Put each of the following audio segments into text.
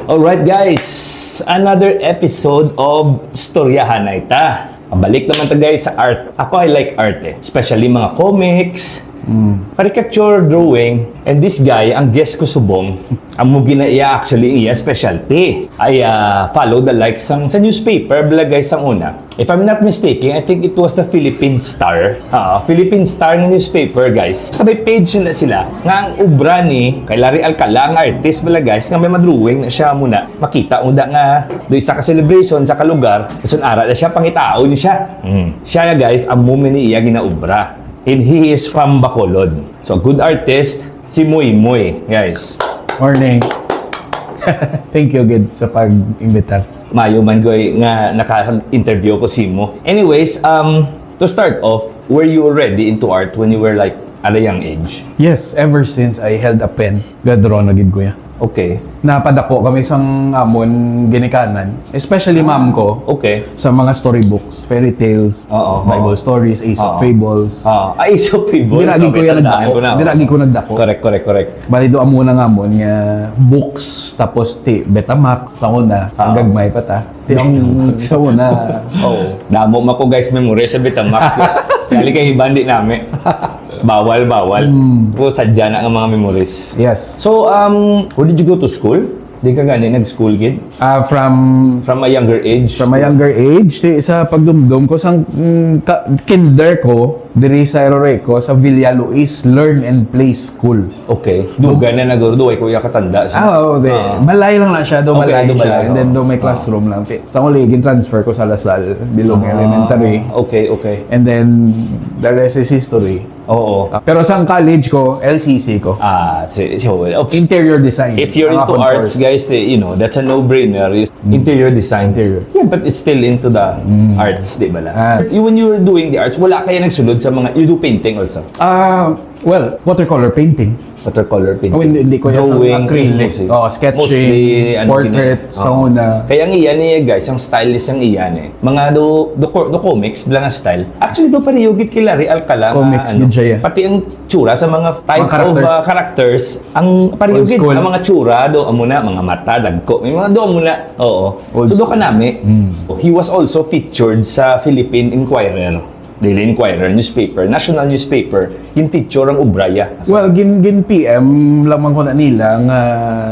Alright guys, another episode of Storyahanay ta. Balik naman ta guys sa art. Ako I like art especially mga comics, caricature, drawing. And this guy, ang guest ko subong, ang mugi na iya actually iya specialty. I follow the likes sa newspaper, bala guys ang una. If I'm not mistaken, I think it was the Philippine Star. Philippine Star na newspaper guys. Sabay page na sila nga ang ubra ni kay Larry Alcala nga artist bala guys nga may madrawing na siya muna. Makita unda nga do isa ka celebration sa kalugar, kasun ara na siya pangitao ni siya. Siya guys ang moment ni iya ginaubra. And he is from Bacolod. So good artist si Moi Moi guys. Morning. Thank you good sa pag-imbitar. Mayo man goy nga naka-interview ko si mo. Anyways, to start off, were you already into art when you were like at a young age? Yes, ever since I held a pen, gadro na gid ko ya. Okay. Napadako kami sang amon ginikanan, especially ma'am ko. Okay. Sa mga storybooks, fairy tales, Bible stories, Aesop fables. Aesop fables. Dinagi ko yan nagdako. Dinagi ko nagdako. Correct. Bali do amo na ngamon nga books tapos ti Betamax sa una, sa gagmay pa ta. Ti ang sa una. Damo mako guys memory sa Betamax. Kali kay hibandi nami. Bawal. O sadya na ang mga memories. Yes. So, where did you go to school? Di ka gani nag-school kid? From a younger age? From a younger age, sa pagdumdum ko, sa kinder ko, diri sa Eroreco, sa Villa Luis Learn and Play School. Okay. Duga na nagurdo, ay kuya katanda. Malay lang na siya, malay siya. Malay. And then may classroom lang. Sa uligin, transfer ko sa Lasal, Bilog Elementary. Okay. And then, the rest is history. Oo. Pero sa college ko, LCC ko. Okay. Interior design. If you're into arts, guys, that's a no-brainer. Interior design. Yeah, but it's still into the arts, di ba lang? When you were doing the arts, wala kaya nagsunod sa mga, you do painting also? Well, watercolor painting. Watercolor painting. Hindi ko yung acrylic. Sketching, portrait, sa una. Kaya ang iyan niya guys, ang stylist ang iyan Mga do comics, blang nga style. Actually, do pariyugit kila Larry Alcala. Comics din siya. Pati ang tsura sa mga type of characters, ang pariyugit, ang mga tsura, do amuna, mga mata, dagko. May mga do amuna. Oo. So do ka nami. He was also featured sa Philippine Inquirer. Daily Inquirer, newspaper, national newspaper, yung feature ang Ubraya. Well, gin PM lamang ko na nila nga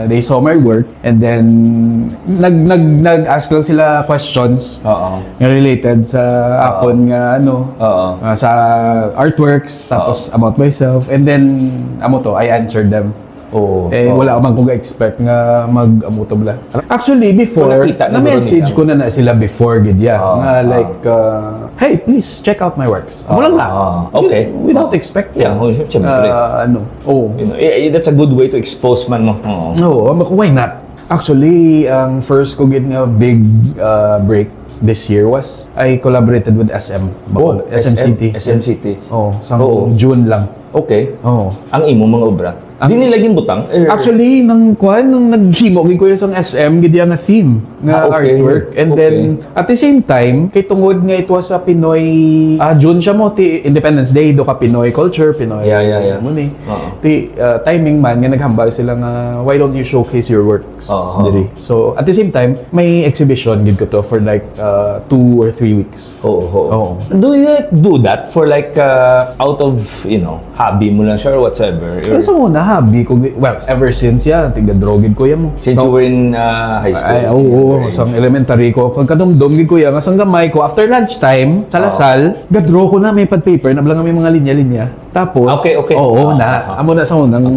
they saw my work and then nag-ask lang sila questions nga related sa akon nga sa artworks tapos about myself and then I answered them. Wala man kong expect nga mag-amuto bla. Actually, before, na-message ko na sila before, gidya. Hey, please check out my works. Walang lang. Okay. Without expecting. Yeah, siyempre. That's a good way to expose man mo. Why not? Actually, ang first ko nga big break this year was I collaborated with SM. SM City. June lang. Okay. Ang imo mga obra. Di nilaging butang? Actually, nung naghimo ko yung isang SM, gidya nga theme nga artwork. And then, at the same time, kay tungod nga ito sa Pinoy, June siya mo, ti Independence Day, do ka Pinoy culture, Pinoy. Yeah. Muni. Ti timing man, nga naghambal sila nga, why don't you showcase your works? Diri. So, at the same time, may exhibition, gid ko to, for like 2 or 3 weeks. Do you do that for like, out of, hobby mo lang siya or whatsoever? Sa muna, hobby ko, well, ever since tiga-drogid ko yan mo. Since you were in high school? Sa elementary ko. Pagkadumdum, gid ko yan, sang gamay ko, after lunchtime, sa Lasal, gadro ko na, may pad paper, nablang may mga linya-linya. Tapos, amo na sa unang,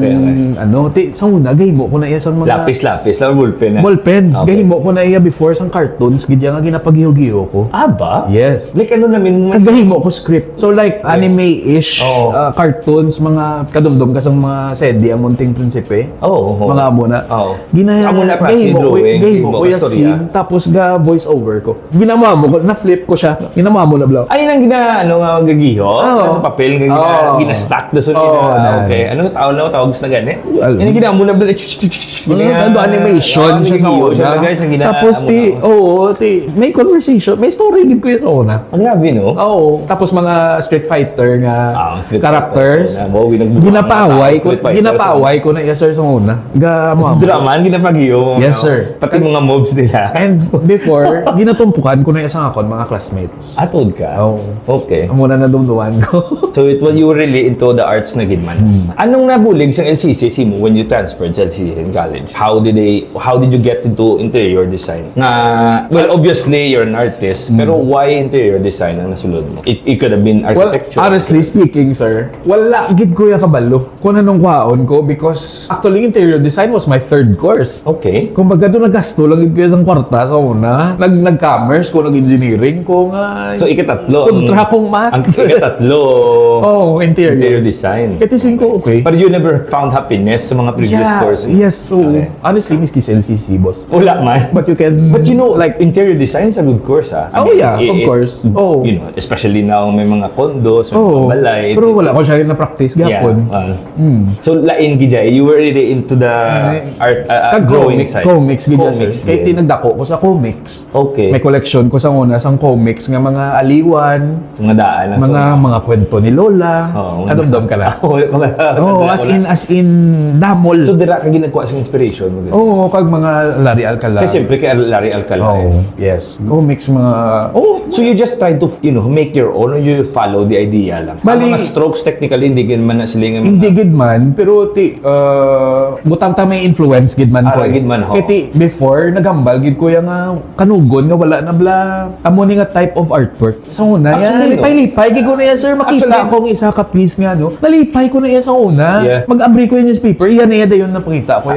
sa una, gahimo ko na iya sa mga... Lapis, ballpen. Ballpen. Gahimo ko na iya before sang cartoons, gid nga ginapag-giho-giho ko. Ba? Yes. Like namin? Gahimo ko script. So like, anime-ish, cartoons, mga kadumdum kasang mga sedi, ang munting prinsipe. Mga amo na. Gahimo ko yung scene, tapos voice over ko. Ginama mo, na-flip ko siya. Ginama mo na blau. Ay, nang gagiho? Sa papel, gina-stack doon. Okay. Anong tawag na gani? Yung ginamo na blau. Animation siya. Tapos may conversation, may story din ko yun sa una. Ang grabe, no? Tapos mga Street Fighter nga characters. Ginapaway Napaway ko na, yes sir, sa una. Draman, ginapagyo. Yes, sir. Pati mga mobs nila. And before, ginatumpukan ko na isang akon, mga classmates. Atod ka? Oo. Okay. Ang muna nadumduman ko. So you were really into the arts na gidman. Anong nabulig sa LCC mo when you transferred sa LCC in college? How did you get into interior design? Well, obviously you're an artist, pero why interior design ang nasulod mo? It could have been architecture. Well, honestly speaking, sir, wala gid ko yung kabalo kung anong kwaon ko because actually interior design was my third course. Okay. Kung baga doon nagasto lang gid ko isang kwarta sa una. Nag-commerce ko, nag-engineering ko nga. So ikatatlo. Kontra kong math. Ang ikatatlo. Interior design. Itisin ko, okay. But you never found happiness sa mga previous courses? Yes. So, honestly, miski sa LCC, boss. Wala man. But you can... But you know, like, interior design is a good course, ha? Of course. Oh. You know, especially now may mga condos, may mga balay. Pero wala ko siya na-practice gapon. So, lain gijay, you were really into the art, drawing side? Comics, gijay, sir. Kaya tinagdako ko sa comics. Okay. May collection ko sa una, sang comics nga mga aliwan, Mga daan. mga kwento ni Lola. Kadamdam ka lang. As in, damol. So, dira ka ginagawa sa inspiration mo? Kag mga Larry Alcala. Kasi siyempre kay Larry Alcala. Yes. Comics, mga... So you just try to, make your own or you follow the idea lang? Ang mga strokes technically, hindi gid man na sila nga hindi gid man, pero butang ta may influence gid man ko. Gid man ho. Kaya before, nagambal gid ko yung kanugon nga wala na bla. Amo ni nga type of artwork. Sa una, nalipay-lipay. Gid ko na yan, sir. Makita akong isa ka piece nga, no? Nalipay ko na yan sa una. Yeah. Mag-abri ko yung newspaper. Iyan na yan yung napakita ko.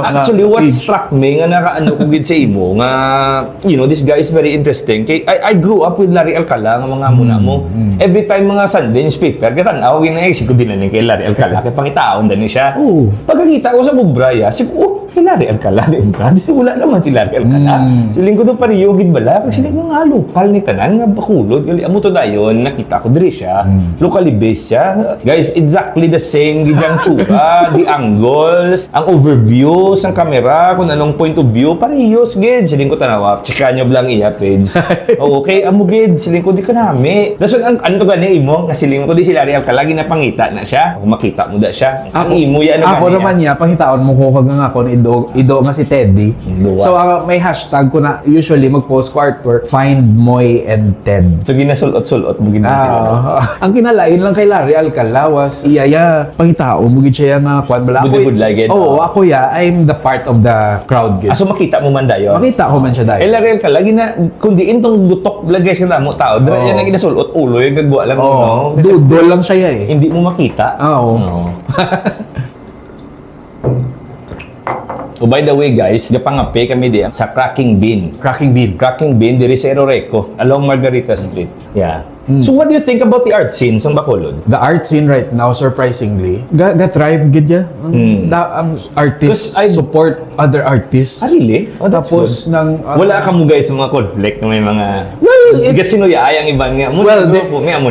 Actually, what struck me nga nakaano ko gid sa imo nga, this guy is very interesting. I grew up with Larry Alcala nga mga muna mo. Every time mga Sunday newspaper, katanaw ginaisip ko din na kay Larry Alcala kay pangitaon din siya. Pagkakita ko sa Bubraya, si Larry Alcala din bra. Wala naman si Larry Alcala. Siling ko do pariyo gid bala kasi siling mga lokal ni tanan nga bakulod gali amo to dayon nakita ko diri siya. Locally based siya. Guys, exactly the same gid ang tsura, the angles, ang overview sang camera, kung anong point of view, parehiyos gid. Siling ko tanawa, chika nyo lang iya page. Okay, amo gid, siling ko di ka nami. Dason ano to gani imo, nga siling ko di si Larry Alcala ginapangita na siya. Kung makita mo da siya. Ang imo ya ano ako naman niya, pangitaon mo ko kag nga ako ido nga si Teddy. So may hashtag ko na usually mag-post ko artwork, find Moi and Ted. So ginasulot-sulot mo sila. Ang kinalain lang kay Larry Alcala was iyaya pangitaon mo gid siya nga kwan bala. Budlay gid. Ako I'm the part of the crowd gid. So makita mo man dayon. Makita ko man siya dayon. Larry Alcala kundi intong butok lagay sa mo tao, dira yan na ginasulot ulo yung gagwa lang mo. Dudol lang siya eh. Hindi mo makita. Oh, by the way guys, gapangapi kami di sa Cracking Bean. Cracking Bean diri sa Eroreco, along Margarita Street. Yeah. So what do you think about the art scene sa Bacolod? The art scene right now, surprisingly, ga-thrive gid ya. Ang artists support other artists. Really? Tapos nang wala ka mo guys sa mga conflict na may mga sinuyaay ang iban nga.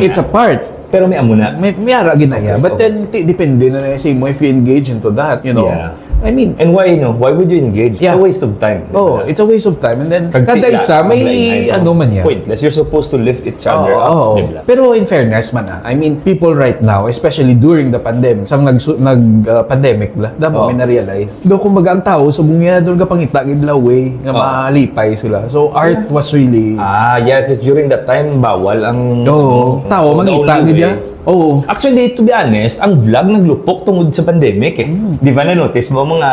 It's a part. Pero may amo na. May ara ginaya. But then depende na si mo if you engage into that, Yeah. I mean, and why would you engage? It's a waste of time. It's a waste of time. And then, kada isa, may man yan. Pointless. You're supposed to lift each other up. Pero in fairness man I mean, people right now, especially during the pandemic, sa nag-pandemic damo may na-realize. Do kumbaga ang tao, subong niya, doon ka pangita, way, nga malipay sila. So, art was really... During that time, bawal ang... tao, mangita, gidya. Actually, to be honest, ang vlog naglupok tungod sa pandemic eh. Di ba na-notice mo mga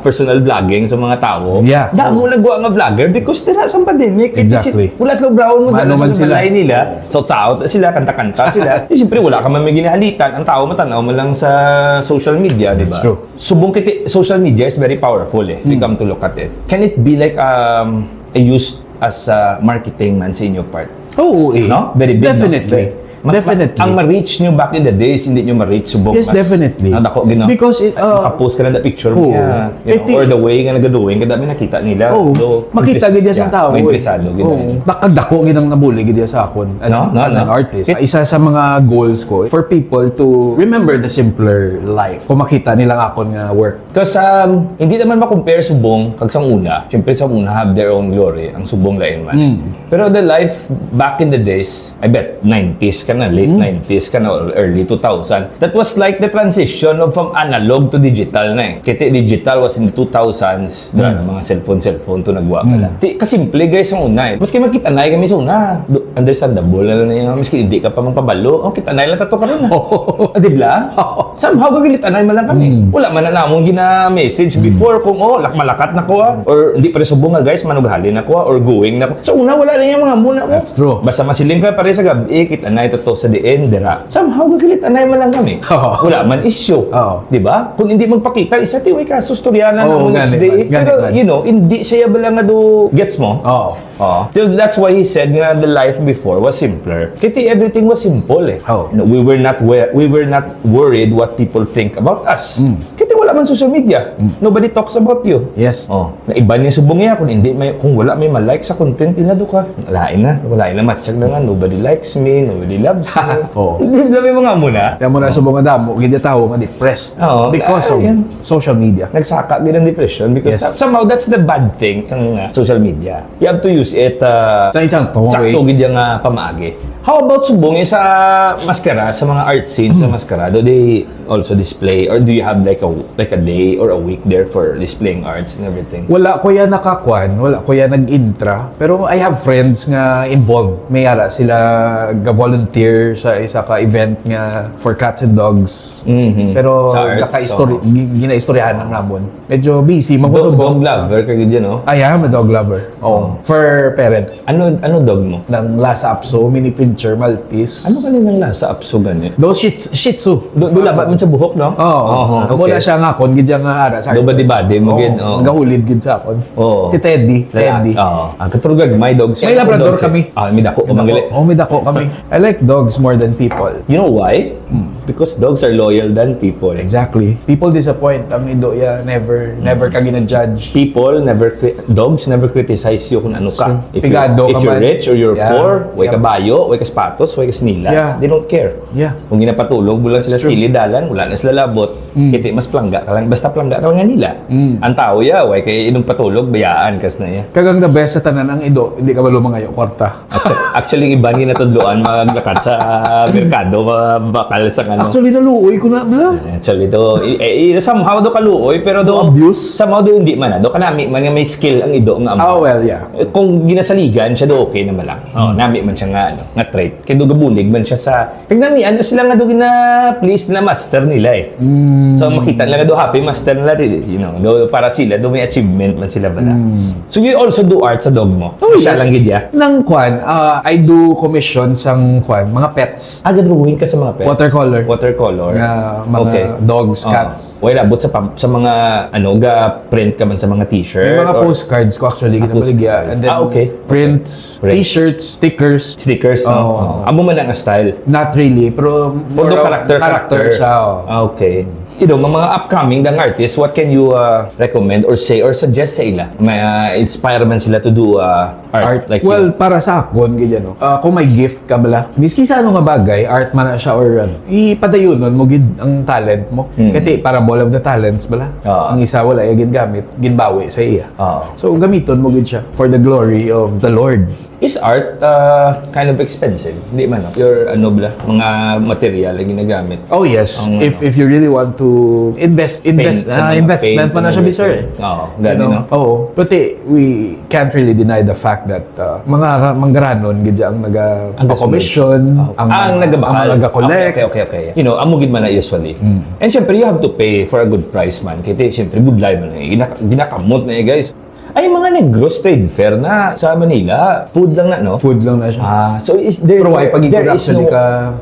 personal vlogging sa mga tao? Yeah. Damo nagwa nga vlogger because tira sa pandemic. Exactly. Wala sila brown mo dala sa sila. balay nila. South sila, kanta-kanta sila. Siyempre, wala ka man may ginahalitan. Ang tao matanaw mo lang sa social media, di ba? Subong social media is very powerful if you come to look at it. Can it be like a use as a marketing man sa inyo part? No? Very big. Definitely. No? Definitely. Ang ma-reach nyo back in the days, hindi nyo ma-reach subong. Yes, definitely. Nadako, because nakapost ka na the picture mo or the way nga nagadoing, kada may nakita nila. Makita gid sa tao. May interesado. Nakadako ginang nabuli gid sa akon as an artist. Isa sa mga goals ko for people to remember the simpler life. Kung makita nilang akon nga work. Because hindi naman ma-compare subong kag sang una. Siyempre sa una have their own glory. Ang subong lain man. Pero the life back in the days, I bet 90s ka na, late 90s ka na, early 2000. That was like the transition of from analog to digital na eh. Kaya digital was in the 2000s. Dala na mga cellphone to nagwa ka lang. Kasimple guys ang una eh. Maski magkitanay kami sa una. Understandable na lang. Maski hindi ka pa magpabalo. Kitanay lang tato ka rin. Dibla? Somehow gagilitanay man lang kami. Wala man na namong gina-message before kung malakat na ko or hindi pa rin subong nga guys, manughali na ko or going na ko. Sa una, wala rin yung mga muna ko. That's true. Basta masiling ka pare sa gabi, kitanay tato sa diin, dira. Somehow gagilitanay man lang kami. Wala man issue. Diba? Kung hindi magpakita, isa tiway kaso storyanan na next day. Pero, you know, hindi siya bala nga do gets mo. So that's why he said nga the life before was simpler. Kasi everything was simple eh. You know, we were not worried what people think about us. Kasi wala man social media. Nobody talks about you. Yes. Na iba niya subong niya kung wala may ma-like sa content inado ka. Wala na matchag na nga. Nobody likes me, nobody loves me. Hindi may mga muna. Kaya mo na subong nga damo, hindi tao nga depressed because of social media. Nagsaka din ang depression because somehow that's the bad thing ng social media. You have to use it sa isang sakto gid nga pamaagi. How about subong sa maskara, sa mga art scenes sa maskara? Do they also display or do you have like a day or a week there for displaying arts and everything? Wala ko yan nakakwan, wala ko yan nag-intra. Pero I have friends nga involved. May ara sila ga-volunteer sa isa ka event nga for cats and dogs. Pero gina-istoryahan ng namon. Medyo busy. Dog lover ka gid no? I am a dog lover. For parent. Ano dog mo? Ng Lhasa Apso, mini pincher, Maltese. Ano kaninang Lhasa Apso gani? Do Shih Tzu. Labat man sa buhok, no? Muna siya nga kon gid nga ara sa. Do badi-badi mo gid. Nagahulid gid sa akon. Si Teddy. Pero my dogs. May Labrador kami. May dako may dako kami. I like dogs more than people. You know why? Because dogs are loyal than people. Exactly. People disappoint. Ang ido never ka gina-judge. Dogs never criticize you kung ano ka. If you're man. rich or you're poor, way ka bayo, way ka sapatos, way ka snila, they don't care. Kung ginapatulog, bulang sila skilidalan, wala na sila labot, kiti mas plangga ka lang, basta plangga ka lang nga nila. Ang tao way kay inong patulog, bayaan kas na ya. Kagang the best sa tanan ang ido, hindi ka malumangayo kwarta. Actually, iba ni natudloan maglakad sa merkado, bakal sa ano. Actually, naluoy ko na. Actually, somehow do kaluoy, pero do abuse. Somehow do hindi man. Do kanami man nga may skill ang ido nga amo. Kung ginasaligan siya do okay naman lang. Nami man siya nga trait. Kaya do gabulig man siya sa kagnamian sila nga do gina please na master nila eh. So makita nila do happy master nila, you know, do para sila do may achievement man sila bala. So you also do art sa dog mo. Siya lang gid ya. Nang kwan, I do commission sang mga pets. Drawing ka sa mga pets. Watercolor. Mga dogs, cats. Wala abot sa mga print ka man sa mga t-shirt. May mga postcards ko actually ginabaligya. And then prints, t-shirts, stickers. Amo man ang style. Not really, pero more character siya. Okay. You know, mga upcoming dang artists, what can you recommend or say or suggest sa ila? May inspire man sila to do art like para sa akon gid kung may gift ka bala, miski sa ano nga bagay, art man na siya or ipadayonon mo gid ang talent mo. Kasi para ball of the talents bala. Ang isa wala gid gamit, ginbawi sa iya. So gamiton mo gid siya for the glory of the Lord. Is art kind of expensive? Hindi man, no? Your mga material na ginagamit. Oh yes. If you really want to investment pa na siya sir. Gano'n, no? But we can't really deny the fact that mga manggaranon gid ang naga-commission, ang naga-collect. Okay. You know, amugid man na usually. And syempre, you have to pay for a good price man. Kasi syempre, budlay man na. Ginakamot na guys. Ay, mga Negros Trade Fair na sa Manila. Food lang na, no? Food lang na siya. So is there... Pero there is no...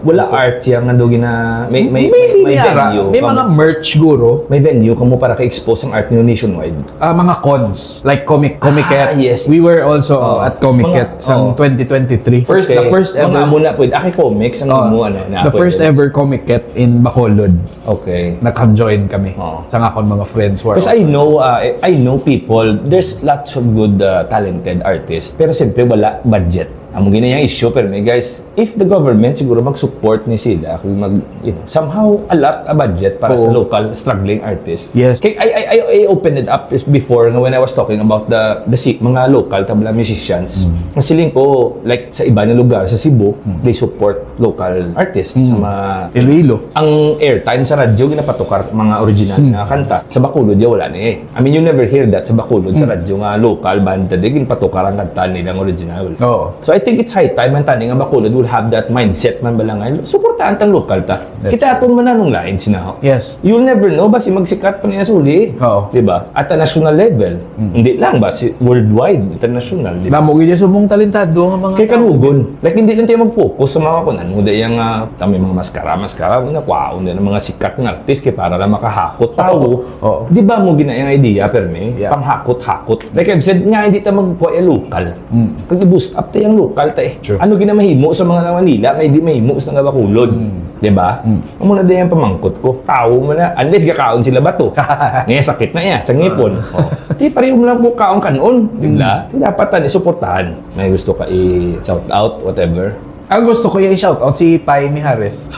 Wala art yung nando gina... May venue. May mga merch guro. May venue kamo para ka-expose ang art niyo nationwide. Mga cons. Like Comiket. Yes. We were also at Comiket sa 2023. The first ever... Mga muna po. Comics. The first ever Comiket in Bacolod. Okay. Nag-join kami. Sa nga akong mga friends. Because I know people, there's lots of good talented artists, pero siyempre wala budget. Among ginayang issue pero may guys, if the government siguro mag-support ni sila, kung somehow allot a budget para sa local struggling artist. Yes. Kay I opened it up before when I was talking about the mga local tabla musicians. Kasi ko like sa iba na lugar sa Cebu, they support local artists sa mga Iloilo. ang airtime sa radyo ginapatukar mga original na kanta. Sa Bacolod wala ni I mean, you never hear that sa Bacolod sa radyo nga local banda din patukar ang kanta nilang original. So I think it's high time man tani nga Bacolod will have that mindset man balangay. Suportahan tang local ta. Kita aton man anong lain sinaho. Yes. You'll never know basi magsikat pa niya suli. Di ba? At a national level. Hindi lang basi worldwide, international, di ba? Namo gid sumong talentado nga mga Kay kanugon. Like hindi lang tayo mag-focus sa mga kunan. Muda yung tami mga maskara na kwaon din ng mga sikat ng artist kay para lang makahakot tao. Di ba mo ginayang idea perme? Panghakot-hakot. Like I've said nga hindi ta magkuha local. Kag i-boost up tayong local ta eh. Ano ginamahimo sa mga Manila nga hindi mahimo sa nga Bacolod. Di ba? Amo na din pamangkot ko. Tao mo na unless gakaon sila bato. Ngayon sakit na iya sa ngipon. Di pareho mo lang mo kaon kanon, di ba? Dapat tan isuportahan. May gusto ka i-shout out whatever. Ang gusto ko yung shout out si Pai Mijares.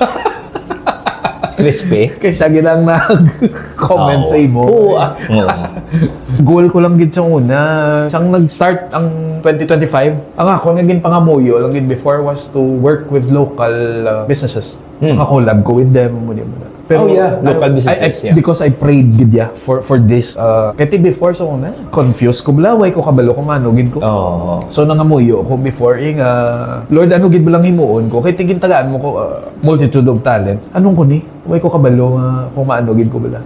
Crispy. Kaya siya ginang nag-comment sa imo. Goal ko lang gid sa una. Sang nag-start ang 2025, ang ako naging pangamuyo lang gid before was to work with local businesses. Maka-collab ko with them. Pero, local businesses. Because I prayed gid for this. Kaya before sa una, confused ko blaway ko kabalo ko manugid ko. So nangamuyo ko before Lord ano gid lang himuon ko kay tingin tagaan mo ko multitude of talents. Anong ko ni? Way ko kabalo kung maano gid ko bala.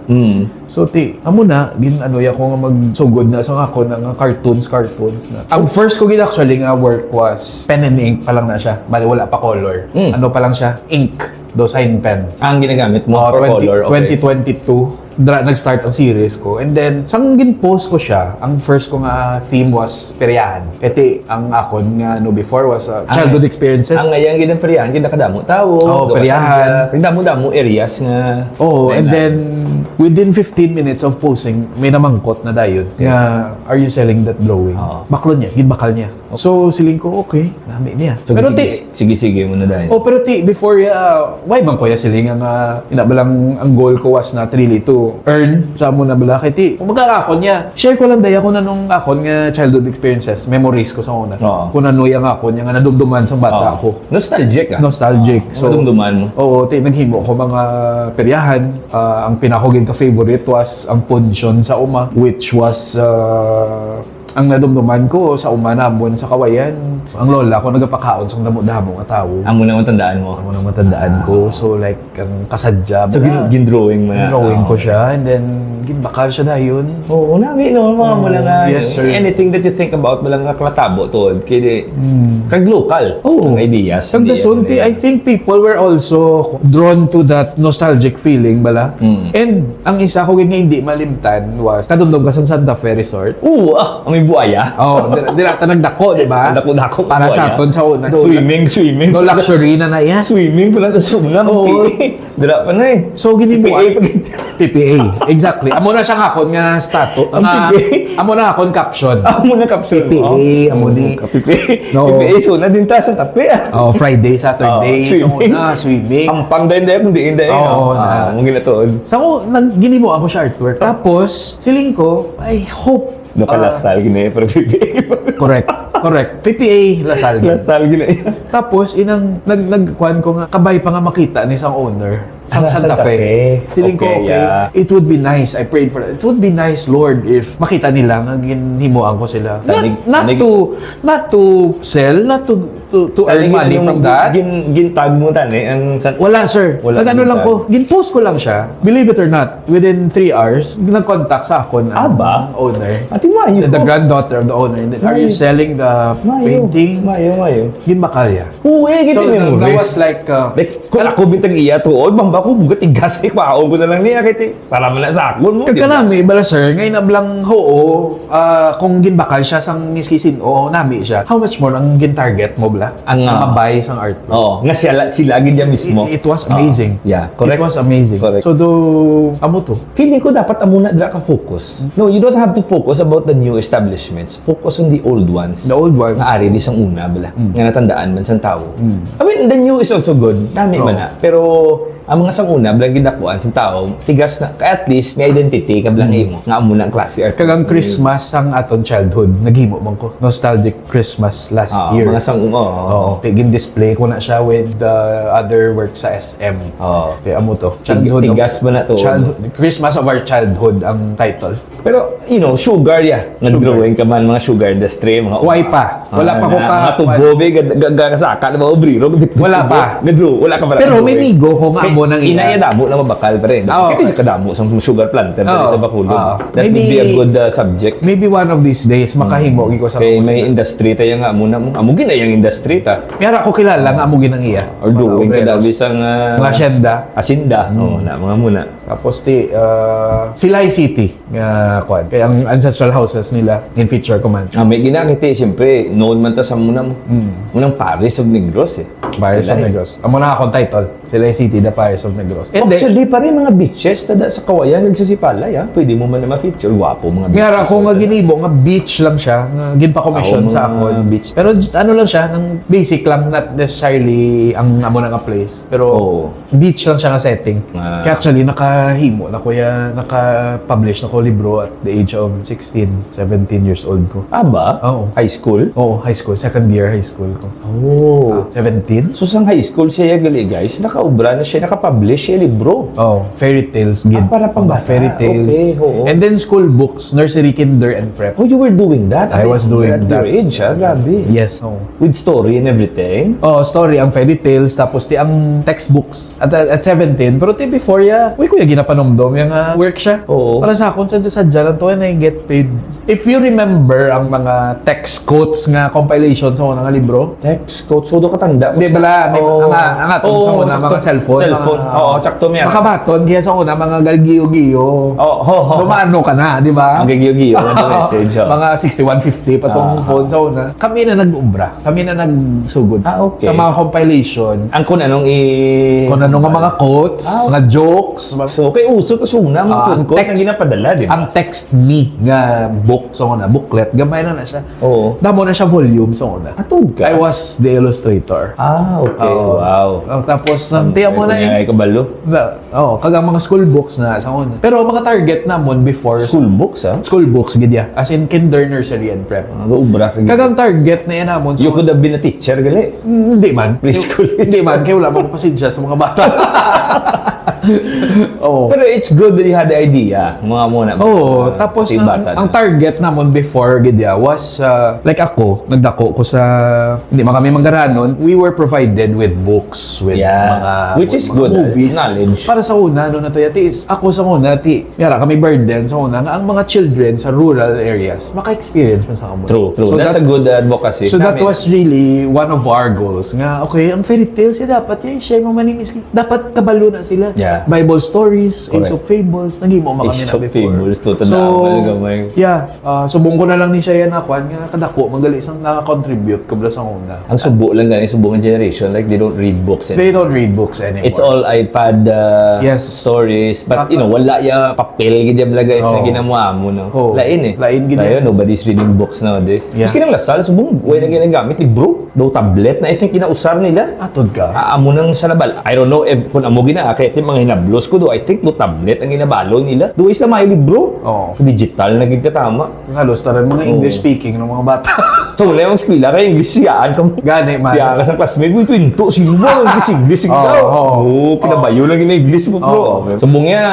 So amo na gin ano ya ko nga magsugod na sa ako nga cartoons na. Ang first ko gid actually nga work was pen and ink pa lang na siya. Bali wala pa color. Ano pa lang siya? Ink. Do sign pen. Ang ginagamit mo for color. 2022 nag-start ang series ko. And then, sang gin-post ko siya, ang first ko nga theme was peryahan. Kasi ang akon nga before was childhood experiences. Ang ngayang ginang peryahan, ginakadamo tao. Peryahan. Damo-damo areas nga. And then, within 15 minutes of posting, may namangkot na dayon. Nga, are you selling that drawing? Baklo niya, ginbakal niya. So, siling ko, okay, nami niya. So, pero sige mo na dahil. Pero before, why man ko ya siling nga, inabalang ang goal ko was not really to earn sa mo na bala kay kung magkakakon niya share ko lang daya ko na nung akon nga childhood experiences memories ko sa una kung ano yung akon nga nadumduman sa bata ako nostalgic so nadumduman mo naghimo ko mga peryahan ang pinakogin ka favorite was ang punsyon sa uma which was ang nadumduman ko sa umanamon sa kawayan, ang lola ko nagapakaon sa damo-damo nga tao. Amo na matandaan mo. Amo na matandaan ko. So like ang kasadya. So gin-drawing mo na. Drawing ko siya and then ginbakal siya dayon. Oo, nabi no mga mo lang yes, sir. Anything that you think about mo lang klatabo to kay kag local. Ang ideas. Kag dasunti, I think people were also drawn to that nostalgic feeling bala. And ang isa ko nga hindi malimtan was kadumdum ka sa Santa Fe Resort. May buaya. Dira nagdako, di ba? Dako para sa aton sa una. Swimming. No luxury na iya. Swimming pala ta sumna. Dira pa na eh. So ginimo PPA. Exactly. Amo na siyang akon nga status. Amo na akon caption. PPA, amo ni PPA so na din ta sa tape. Friday, Saturday. Swimming. Ang pangday hindi. Mo ginatuod. So ginimo ako siya artwork. Tapos siling ko, I hope Lasal gina pero PPA. Correct. PPA Lasal gina. Tapos inang nagkuan ko nga kabay pa nga makita ni isang owner sa Santa Fe. Siling ko it would be nice. I prayed for that. It would be nice, Lord, if makita nila nga ginhimuan ko sila. Not to sell, not to earn money from that. Gintag mo tani ang wala sir. Nagano lang ko. Ginpost ko lang siya. Believe it or not, within 3 hours, nag-contact sa akon ang owner. Mayo. The granddaughter of the owner. And then, are you selling the painting? Mayo. Ginbakal ya. Giti so, memories. That was like kung ako bintang iya tuod, mama ko, bugat tigas eh, paon ko na lang niya, kaya para man na sakon mo. Kagkanami, bala sir, ngayon nablang hoo, kung ginbakal siya sang iskisin o nami siya, how much more ang gin-target mo bala? Ang mabay sang art mo? Oo, nga sila agad niya mismo. It was amazing. Yeah, correct. It was amazing. Correct. So, amo to. Feeling ko dapat amuna dra ka focus. No, you don't have to focus about the new establishments. Focus on the old ones. The old ones. Na ari di sang una bala. Nga natandaan man sang tao. I mean, the new is also good. Dami man na. Pero ang mga sang una, bilang ginakuan sang tao, tigas na, at least may identity ka bilang imo. Nga amo na ang klase art. Kagang Christmas sang aton childhood, naghimo man ko. Nostalgic Christmas last year. Mga sang Oo. Tigin display ko na siya with the other work sa SM. Oo. Kaya amo to. Tigas ba na to? Christmas of our childhood ang title. Pero, you know, sugar nag-drawing ka man, mga sugar industry, mga Why pa? Wala pa ko ka. Mga tubobe, gagakasaka na mga obriro. Wala pa. Wala ka pala. Pero may migo ko nga mo nang inaya damo na mabakal pa rin. Kasi sa kadamo sa sugar planter sa Bacolod. That would be a good subject. Maybe one of these days, makahimo ko sa kaya may industry tayo nga muna mo. Amo ginayang industry ta. Mayara ko kilala nga amo ginang iya. Or drawing ka daw isang mga asyenda. Oo, na mga muna. Tapos Silay City nga kwan. Kaya ang ancestral houses nila in feature ko man. May ginakiti, siyempre, known man ta sa muna mo. Munang Paris of Negros eh. Paris of Negros. Amo na akong title. Silay City, The Paris of Negros. Actually, pa rin mga beaches tada sa Kawayan, nagsasipalay ha. Pwede mo man na ma-feature. Gwapo mga beaches. Mayara ko nga ginibo, nga beach lang siya. Nga ginpa-commission sa akon. Beach. Pero ano lang siya, ng basic lang, not necessarily ang amo na nga place. Pero beach lang siya nga setting. Kaya actually, nakahimo na kuya, naka-publish na ko libro at the age of 16, 17 years old ko. Ba? Oo. High school? Oo, high school. Second year high school ko. 17? So, sa high school siya gali guys, nakaubra na siya, nakapublish siya libro. Fairy tales. Para pang bata. Fairy tales. Okay, oo. And then school books, nursery, kinder, and prep. Oh, you were doing that? I was doing at that. your age, ha? Grabe. Yes. With story and everything? Story, ang fairy tales, tapos ang textbooks. At 17, pero before uy kuya, ginapanomdom yung work siya. Oo. Para sa akon, sadya lang to, and I get paid. If you remember ang mga text quotes nga compilation sa unang libro. Text quotes, so do katanda mo. Di bala, ang atong sa una, mga cellphone. Oo, tsakto miya. Makabaton, kaya sa una, mga galgiyo-giyo. Dumano ka na, di ba? Ang gigiyo-giyo, ano message. Mga 6150 pa tong phone sa una. Kami na nag-umbra. Kami na nagsugod. Okay. Sa mga compilation. Ang kung anong Kung anong mga quotes, mga jokes. So, kay uso to suna, mga quote na ginapadala, di ba? Ang text me nga book sa una, booklet, gamay na siya. Oo. Damo na siya volume sa una. Atog ka? I was the illustrator. Okay. Wow. Tapos, nantiyan mo na Ay, kabalo. Kagang mga school books na sa una. Pero mga target namon before School books, ha? school books gidya. As in kinder, nursery, and prep. Ubra. Kagang target na yan namon. You could have been a teacher, gali. Hindi man. Preschool. Hindi man. Kaya wala mong pasensya sa mga bata. Pero it's good that you had the idea. Mga muna. Tapos ang target namon before gidya was like ako, nagdako ko sa hindi man kami manggaranon, we were provided with books, with mga which is mga good. movies. It's knowledge. Para sa una no nato yati is ako sa una yara kami burden sa una nga ang mga children sa rural areas maka-experience man sa kamo. True. So that's a good advocacy. So that was really one of our goals nga okay, ang fairy tales dapat share mo manimis dapat kabalo na sila. Bible stories, Ace of Fables, nagimo man kami na before. Fables, to gamay. Subong ko na lang ni siya yan nga kadako magali isang naka-contribute kabla sa una. Ang subo lang gani subong generation like they don't read books anymore. They don't read books anymore. It's all iPad stories, but wala ya papel gid ya guys na ginamuamo no. Lain gid. Nobody's reading books nowadays. Mas kinang lasal subong way na ginagamit libro, daw tablet na I think kinausar nila. Atod ka. Amo nang sa labal. I don't know if kung amo gina kay mga hinablos ko do I think do tablet ang ginabalo nila. Do is na may libro. Digital na gid katama. Halos tanan mga English speaking ng mga bata. So wala yung eskwela kay English siyaan ka. Gani man. Siya ka sa classmate mo twinto silbo English daw. Kinabayo lang yung English mo bro. Subong nga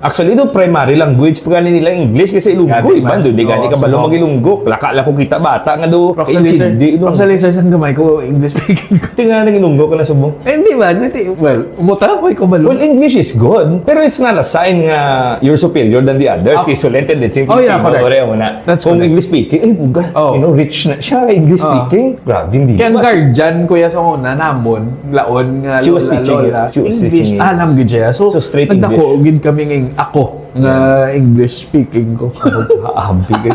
actually do primary language pa gani nila English kasi Ilonggo iban do di gani ka balo mag-Ilonggo. Laka ko kita bata nga do hindi no. Sa lasers ang gamay ko English speaking. Tinga nang Ilonggo ka na subong. Hindi man. Well, umuta ko balo. Well, English which is good. Pero it's not a sign nga you're superior than the others. Isolate din simple. Oh, yeah, correct. That's kung correct. English speaking, buga. You know, rich na siya, English speaking. Grabe, hindi. Kaya ang guardian, kuya, sa una, namon, laon nga, she was teaching English, alam gid siya. So straight nagdako, gid kami ako nga English speaking ko.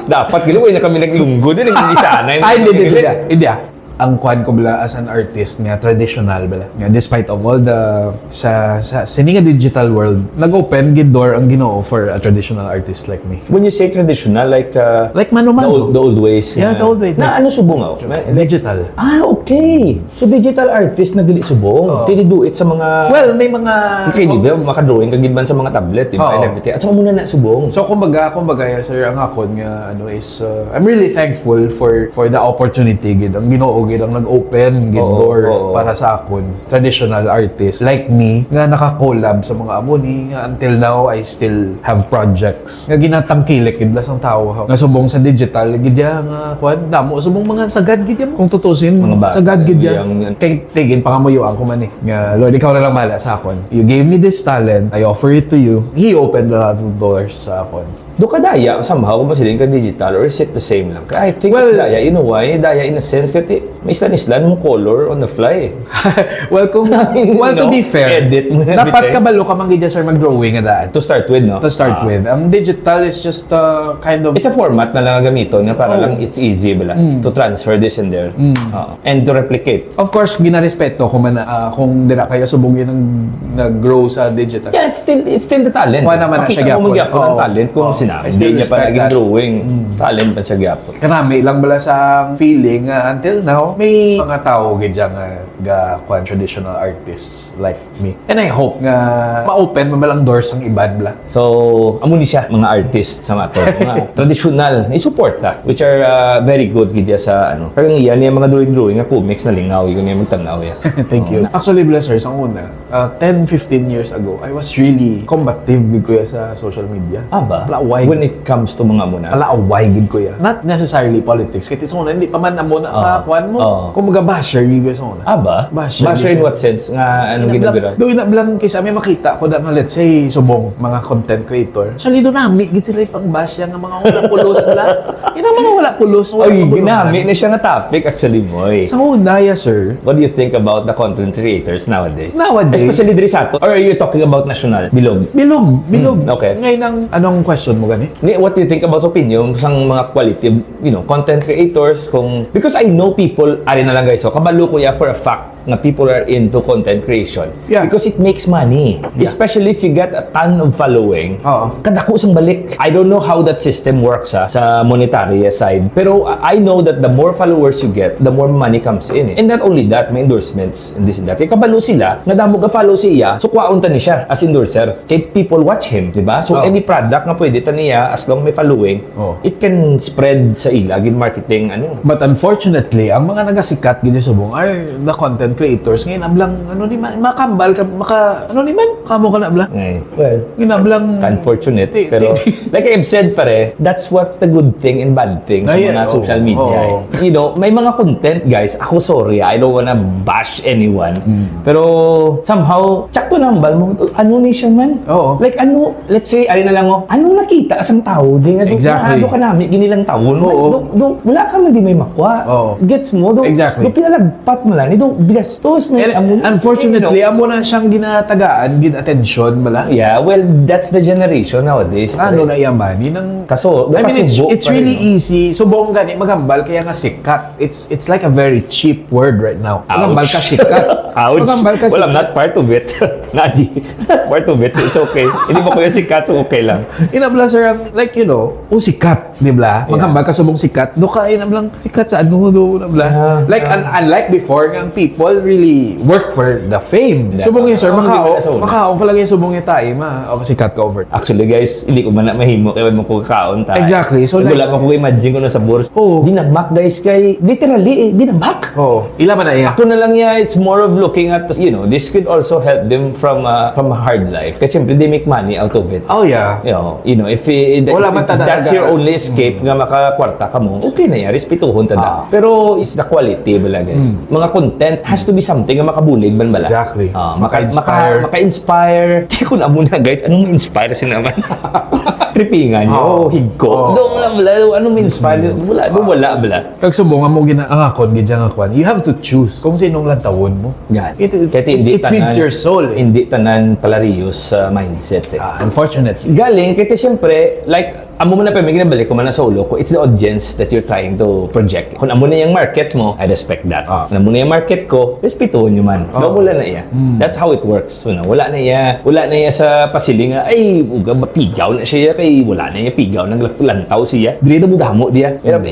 Dapat, gano'n, na kami naglunggo din, English sana. Hindi. Ang kwan ko bala as an artist nga traditional bala nga despite of all the sa sininga digital world nag-open gid door ang Ginoo for a traditional artist like me. When you say traditional, like mano-mano, the old ways. Yeah, the old way. Na ano subong digital. Okay. So digital artist na dili subong. Dili do it sa mga may mga okay, di ba maka-drawing kagid man sa mga tablet, di ba? And everything. At saka muna na subong. So kumbaga sir ang akon nga is I'm really thankful for the opportunity gid ang Ginoo gid ang nag-open gid door para sa akon traditional artist like me nga naka-collab sa mga amo ni nga until now I still have projects nga ginatangkilik gid lang tao nga subong sa digital gid nga kwan damo subong mga sagad gid kung tutusin sagad gid kay tigin pangamuyo ko man nga Lord ikaw na lang mala sa akon, you gave me this talent, I offer it to you. He opened a lot of doors sa akon. Do ka daya somehow kung masilin ka digital or is it the same lang? I think it's daya in a way, daya in a sense kasi may islan mong color on the fly. To be fair, edit mo dapat kabalo ka man gid sir mag-drawing nga daan. To start with, no? To start with. Ang digital is just kind of it's a format na lang gamiton nga para lang it's easy bala to transfer this and there and to replicate. Of course, ginarespeto ko man kung dira kaya subong yun nag-grow sa digital. Yeah, it's still the talent. Wala naman na siya gyapon. Makita mo ng talent kung hindi niya pa naging drawing. Talent pa siya gyapon. Karami lang bala sa feeling until now may mga tao gid nga traditional artists like me. And I hope nga ma-open mabalang doors ang iban bala. So, amo ni siya mga artists sa mga traditional i-support ta which are very good gid sa ano. Kaya iyan yung mga drawing nga comics na lingaw yun yung magtanaw ya. Thank you. Actually, blessers, ang una, 10-15 years ago, I was really combative with kuya sa social media. Ba? When it comes to mga muna? Away gid kuya. Not necessarily politics. Kasi sa una, hindi pa man amo na kakuan mo. Kung basher gid kuya sa una. Ba? Basher in what sense? Nga anong ginabira? Doon na blang kaysa may makita ko na let's say subong mga content creator. So lido nami gid sila pang bash nga mga wala pulos la. Ina mga wala pulos. Ay, ginami na siya nga topic actually mo. Sa una, yes sir. What do you think about the content creators nowadays? Especially diri sa ato? Or are you talking about national? Bilog. Okay. Ngayon anong question mo gani? What do you think about opinion sang mga quality, content creators because I know people, ari na lang guys, so kabalo ko ya for a fact na people are into content creation. Yeah. Because it makes money. Yeah. Especially if you get a ton of following. Kadako sang balik. I don't know how that system works sa monetary side. Pero I know that the more followers you get, the more money comes in. And not only that, may endorsements and this and that. Kaya kabalo sila, nga damo ka follow siya, so kwaunta ni siya as endorser. Kaya people watch him, di ba? So any product nga pwede taniya, as long may following, it can spread sa ila, gin marketing, But unfortunately, ang mga nagasikat gini subong are the content creators ngayon ablang makambal ka kamo ka na ablang ginablang unfortunate pero like I've said pare, that's what's the good thing and bad thing sa mga social media. May mga content guys, ako sorry, I don't wanna bash anyone pero somehow tsakto nambal mo ni siya man like let's say na lang anong nakita sa tao di nga exactly. Ka nami ginilang taon wala ka man di may makwa gets mo exactly. Pinalagpat mo lang bigas unfortunately, amo na siyang ginatagaan, attention bala. Yeah, well, that's the generation nowadays. Na iyaman, kaso, I mean, it's really easy. Subong gani magambal kaya nga sikat. It's like a very cheap word right now. Magambal ka sikat. Ouch. Well, I'm not part of it. Not part of it. It's okay. Hindi mo ko yung sikat, so okay lang. Inabla, sir, like, sikat, di ba? Magambal ka subong sikat. Inablang sikat sa like, unlike before, ang people really work for the fame. Subong yun, sir, makaon ka lang yung subong yung tayo, sikat ka over. Actually, guys, hindi ko man na mahimo kaya mo ko kakaon tayo. Exactly. So, wala mo ko imagine ko na sa bourse. Dinabak, guys, kay literally, dinabak. Ila man na iya. Ako na lang it's more of looking at, this could also help them from a hard life. Kasi siyempre, they make money out of it. Oh, yeah. If that's your only escape nga makakwarta ka mo, okay na yan, respetuhon tada. Pero it's the quality, bala, guys. Mga content has has to be something na makabulig ban bala. Exactly. Maka-inspire. Maka-inspire. Di ko na muna guys, anong ma-inspire si naman? Tripingan nyo, higko. Doon lang bala, anong ma-inspire? Wala bala. Kag subong mo ginaangakon, gidjangakon, you have to choose kung sinong lantawon mo. Yan. It feeds your soul. Hindi tanan palariyos sa mindset. Unfortunately. Galing, kasi siyempre, like, amo mo na pa, may ginabalik ko man na solo ko, it's the audience that you're trying to project. Kung amo na yung market mo, I respect that. Kung amo na yung market ko, respetuhin nyo man. Wala na iya. That's how it works. Wala na iya sa pasiling nga, ay, pigaw na siya, kay wala na iya pigaw, naglantaw siya. Dili na budamo diya. Pero,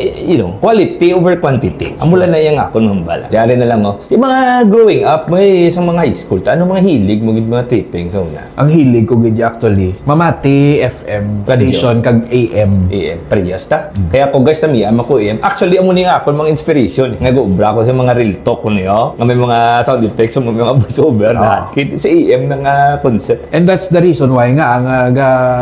quality over quantity. Amula na iya nga ako nung bala. Diyan na lang, yung mga growing up, may isang mga high school, ano mga hilig mo, mga tripping, so na. Ang hilig ko gid actually, Mamati FM station kag AM. Parehas ta. Kaya po guys, namiyan ako AM. Actually, amo ni nga ako mga inspiration. Nga gubra ko sa mga real talk ko niyo. Nga may mga sound effects, mga voiceover na. Kaya sa AM na nga concept. And that's the reason why nga ang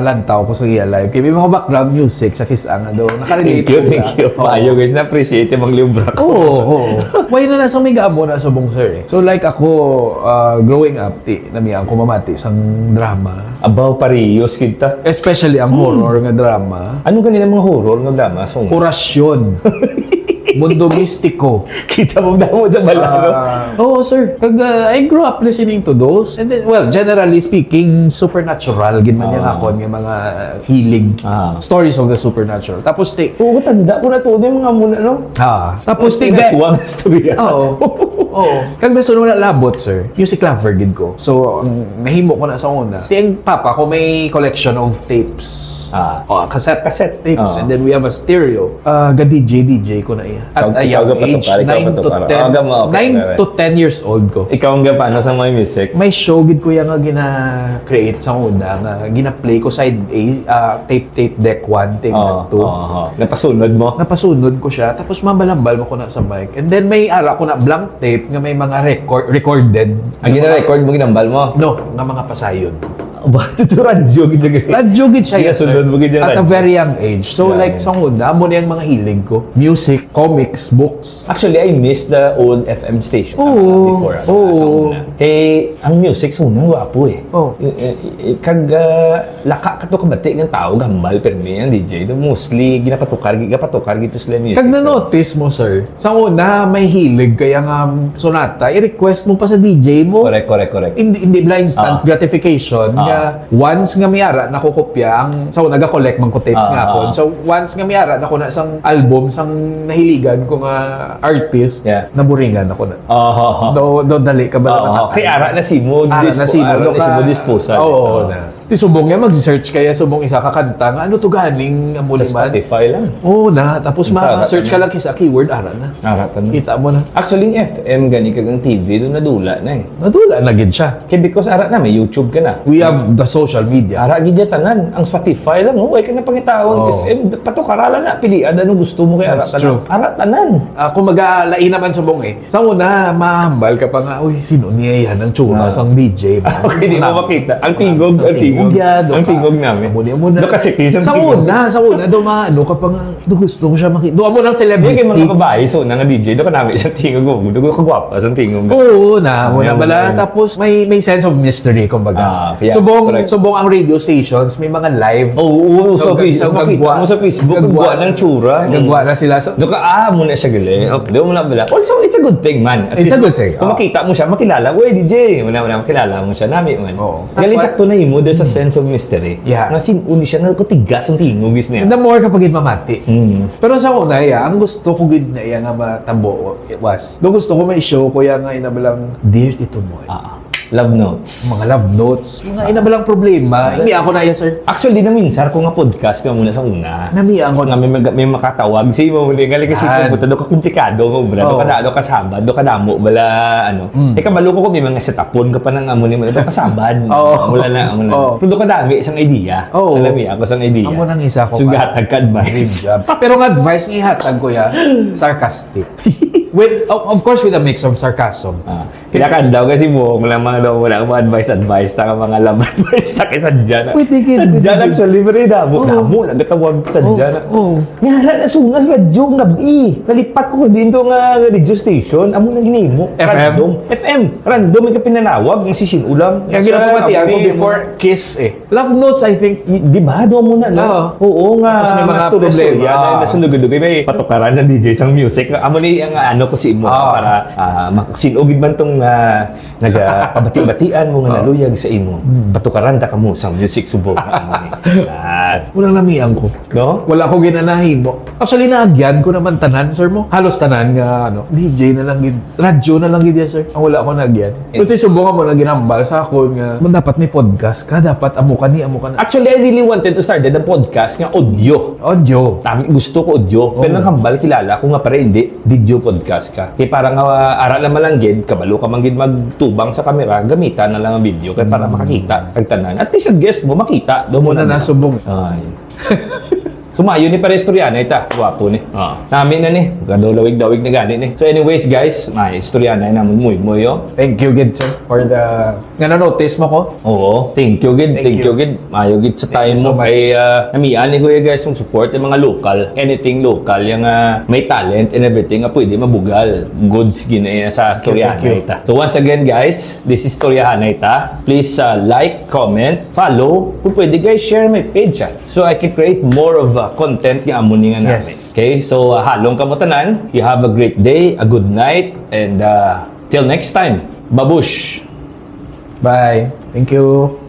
lantaw ko sa real life. Kaya may mga background music sa kisang do. Nakarelate ko. Thank you. Maayo guys, na-appreciate yung mga libra ko. Oo. Why na nasa may gaamo na sa bong sir eh. So like ako, growing up, namiyan ko Mamati sang drama. Abaw parehas kita. Especially ang horror nga drama. Ano ganyan mga horror nga drama? So, Orasyon. Mundo mistiko. Kita mo damo sa balano. Oo, sir. Kag I grew up listening to those. And then, well, generally speaking, supernatural. Ginman yan ako ng mga hilig. Stories of the supernatural. Tapos, oo, tanda ko na to. Yung mga muna, no? Tapos, Suwang storya. Oo. Kag nasunod na labot, sir. Music lover gid ko. So, nahimo ko na sa una. Tiyang papa ko may collection of tapes. Cassette tapes. And then we have a stereo. DJ ko na iya. At a young age, 9 to 10 years old ko. Ikaw ang paano sa mga music? May show gid ko yung nga gina-create sa una nga gina-play ko side A, tape deck 1, tape deck 2. Napasunod mo? Napasunod ko siya. Tapos mabalambal mo ko na sa mic. And then may ara ko na blank tape nga may mga recorded. Ang gina-record mo, ginambal mo? No, nga mga pasayon. Bakit ito radyo? Radyo gid siya, yes, sir. At a radyo. very young age. So like sa una, amo na yung mga hilig ko. Music, comics, books. Actually, I miss the old FM station before. Sa una. Kaya ang music sa una, wapo eh. Kag laka ka to kabati ng tao, gambal, pero may ang DJ. Mostly, ginapatukar dito sila music. Kag na-notice mo, sir, sa una, may hilig kaya nga sonata, i-request mo pa sa DJ mo. Correct. Hindi ba instant gratification. Once nga miyara nakukopya ang naga-collect man ko tapes nga ako. So once nga miyara nako na isang album sang nahiligan ko nga artist, naburingan ako na. Do dali ka ba kay ara na simo disposal. Oo na. Ti subong nga mag-search kaya subong isa ka kanta nga ano to ganing amo sa Spotify lang. Oo na, tapos ma-search ka lang kisa keyword ara na. Kita mo na. Actually yung FM gani kag ang TV do nadula na eh. Nadula na gid siya. Kaya because ara na may YouTube ka na. We have the social media. Ara gid tanan. Ang Spotify lang way ka na pangitaon FM patukaralan na pilian ano gusto mo kay ara tanan. Ara tanan. Kung mag-alain naman subong eh. Sa una mahambal ka pa nga, uy sino niya yan ang tsura sang DJ. Okay, di mo makita. Ang tingog ang tingog namin. Muna. Do kasi sa una do maano ka pa nga, do gusto ko siya makita. Do mo ng celebrity. Yung mga babae, so nga DJ, do ka namin sa tingog mo. Do ka gwapa sa tingog. Oo na, muna bala. Tapos may sense of mystery, kumbaga. Subong ang radio stations, may mga live. Oo, sa Facebook. Makita mo sa Facebook, gagwa ng tsura. Gagwa na sila. Do ka, muna siya gali. Do mo na bala. Also, it's a good thing, man. It's a good thing. Kung makita mo siya, makilala. Uy, DJ. Muna makilala mo siya. Nami, man. Galing sakto na mo, there's a sense of mystery. Nga sinuni siya, nagkutigas ang tingog is niya. The more kapag Mamati. Pero sa una, ang gusto ko gid na nga matabo was, gusto ko may show ko nga inabalang Dear Tito Moi. Love notes. Mga love notes. Mga inabalang problema. Hindi ako na yan, sir. Actually, naminsan ko nga podcast ka muna sa una. Namiyan ko nga may makatawag. Sige mo muli. Galing kasi pumunta. Do ka komplikado mo, bro. Do ka sabad. Do ka damo. Bala, ano. Kabalo ko may mga setupon ka pa ng amo ni mo. Do ka sabad. Mula na. Pero do ka dami isang idea. Alami ako isang idea. Amo nang isa ko. Sugatag ka advice. Pero ang advice ng ihatag ko sarcastic. Of course, with a mix of sarcasm. Kaya ka daw kasi mo, mga daw mo lang advice ta mga love advice ta kay sadya na. Pwede gid. Sadya na actually pero damo nagatawag sadya na. Ngara na sunas radyo gabi. Nalipat ko dito nga radio station. Amo nang ginimo. FM. Random ka pinanawag ng sisin ulang. Kaya ginapamatian ko before Kiss Love Notes, I think. Di ba? Doon muna na. Oo nga. Tapos may mga problema. Dahil nasunod-sunod may patukaran sa DJ sang music. Amo ni ang ano ko si Imo para sinugid man tong nagpabati-batian mo nga naluyag sa imo. Patukaran ta kamo sang music subok. Walang lamian ko. No? Wala ko ginanahimo. Actually, nagyan ko naman tanan, sir mo. Halos tanan nga, DJ na lang gid. Radyo na lang gid, sir. Ang wala ko nagyan. Ito subukan mo na ginambal sa ako nga, dapat may podcast ka, dapat amo ka na. Actually, I really wanted to start the podcast nga audio. Gusto ko audio. Pero nakambal, kilala ko nga para hindi video podcast ka. Kaya parang aral na malanggid, kabalo ka manggid magtubang sa kamera, gamitan na lang ang video kaya para makakita ang tanan. At least ang guest mo makita. Doon mo na nasubong. Ay. Sumayo ni pare Storyahanay ta. Wapo ni. Namin na ni. Gadolawig-dawig na gani ni. So anyways guys, may Storyahanay naman muy yo. Thank you gid sir for the notice mo ko. Oo. Thank you gid. Mayo gid sa time mo kay namian ni kuya guys mong support yung mga local. Anything local yung may talent and everything nga pwede mabugal. Goods gina sa Storyahanay ta. So once again guys, this is Storyahanay ta. Please like, comment, follow. Kung pwede guys, share my page so I can create more of content nga amo nga namin. Okay? So, halong kamutanan. You have a great day, a good night, and till next time. Babush! Bye. Thank you.